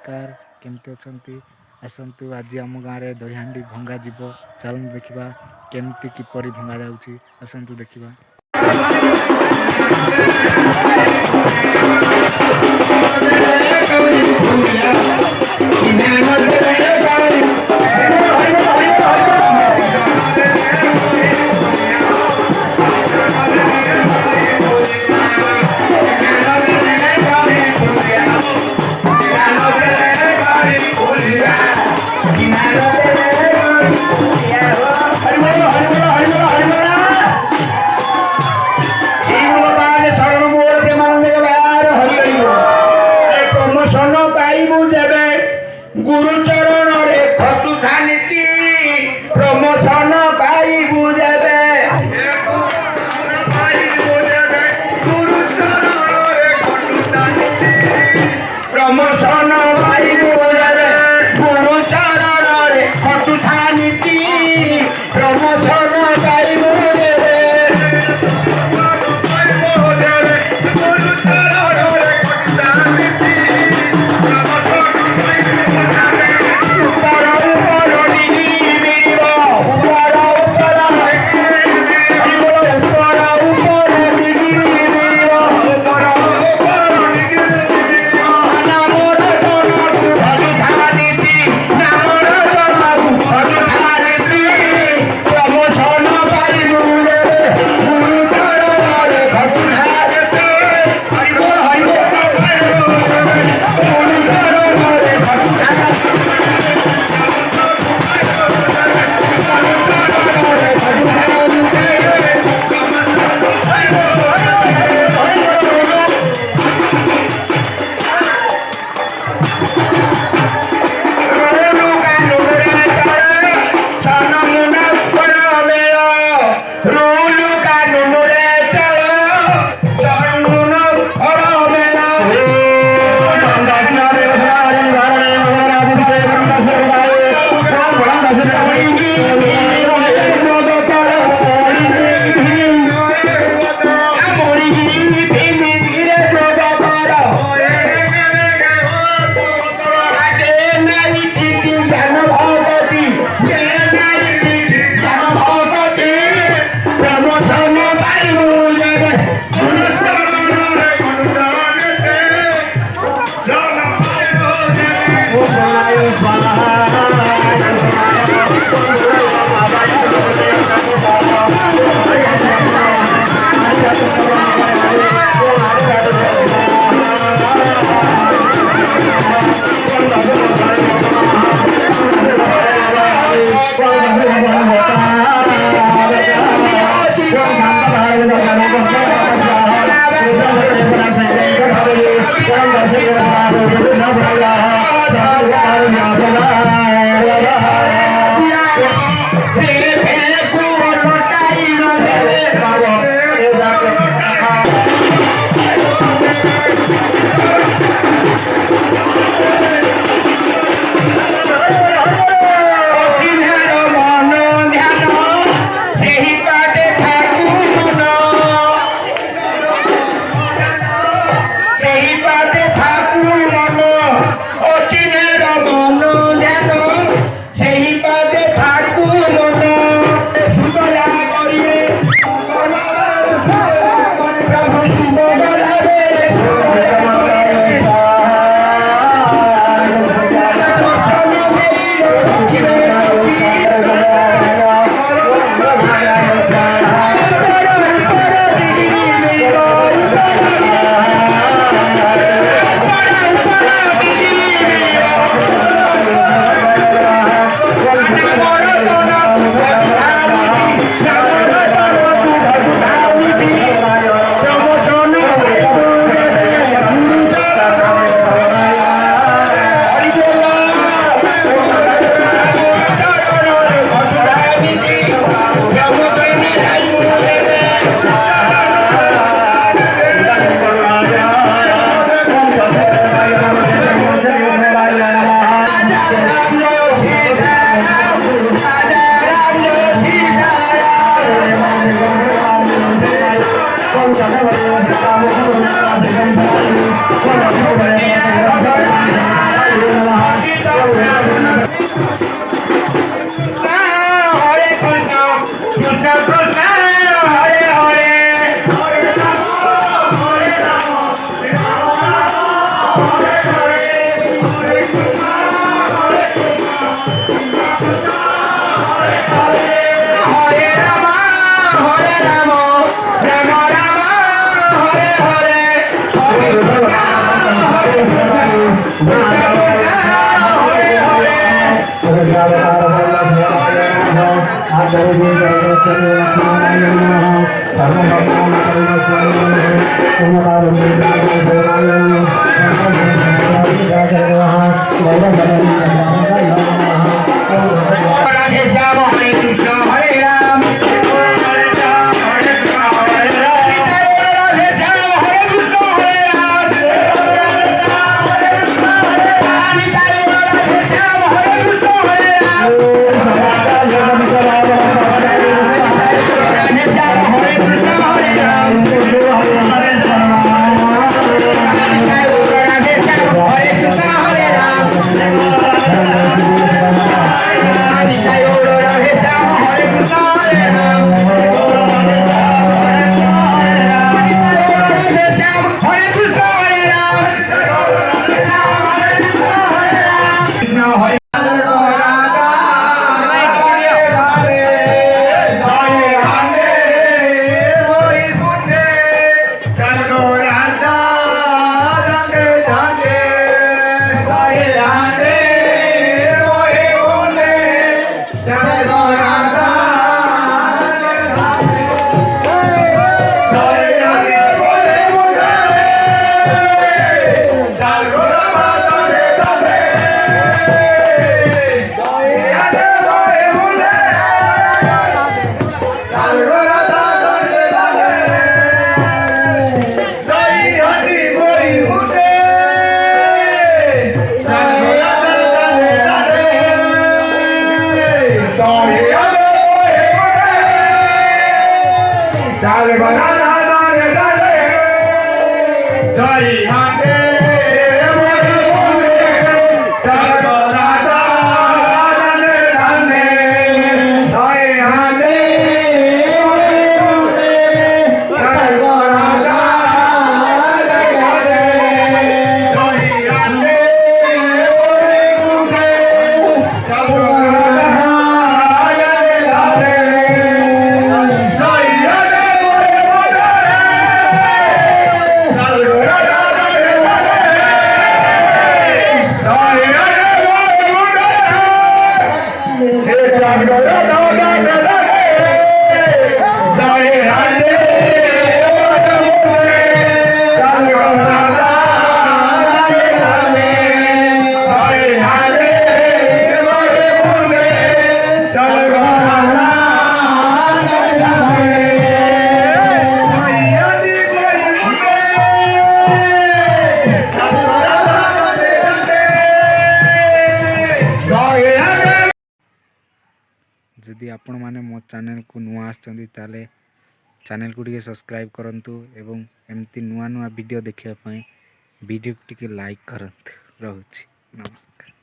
नमस्कार केमती अछंती आसतु आज आम गाँव में दहीहांडी भंगा जीव चलतु देखा केमती किपरि भंगा जाऊँगी आसतु देखा। गुरुचरण रे खतु खानीति प्रमोशन पाइबु जेबे गुरुचरण रे खतु खानीति प्रमोशन पाइबु जेबे गुरुचरण रे खतु खानीति प्रमोशन पाइबु जेबे ରାମ ରାମ ରାମ ହରେ ହରେ ହରେ କୃଷ୍ଣ ହରେ କୃଷ୍ଣ ହରେ রাধে শ্যাম হরে কৃষ্ণ হরে রাম হরে রাম হরে কৃষ্ণ হরে রাম রাধে শ্যাম হরে কৃষ্ণ হরে রাম রাধে শ্যাম হরে কৃষ্ণ হরে রাম রাধে শ্যাম হরে কৃষ্ণ হরে রাম রাধে শ্যাম হরে কৃষ্ণ হরে রাম রাধে শ্যাম হরে কৃষ্ণ হরে রাম ଯଦି ଆପଣମାନେ ମୋ ଚ୍ୟାନେଲ୍କୁ ନୂଆ ଆସିଛନ୍ତି ତାହେଲେ ଚ୍ୟାନେଲ୍କୁ ଟିକେ ସବସ୍କ୍ରାଇବ୍ କରନ୍ତୁ ଏବଂ ଏମିତି ନୂଆ ନୂଆ ଭିଡ଼ିଓ ଦେଖିବା ପାଇଁ ଭିଡ଼ିଓକୁ ଟିକେ ଲାଇକ୍ କରନ୍ତୁ। ରହୁଛି, ନମସ୍କାର।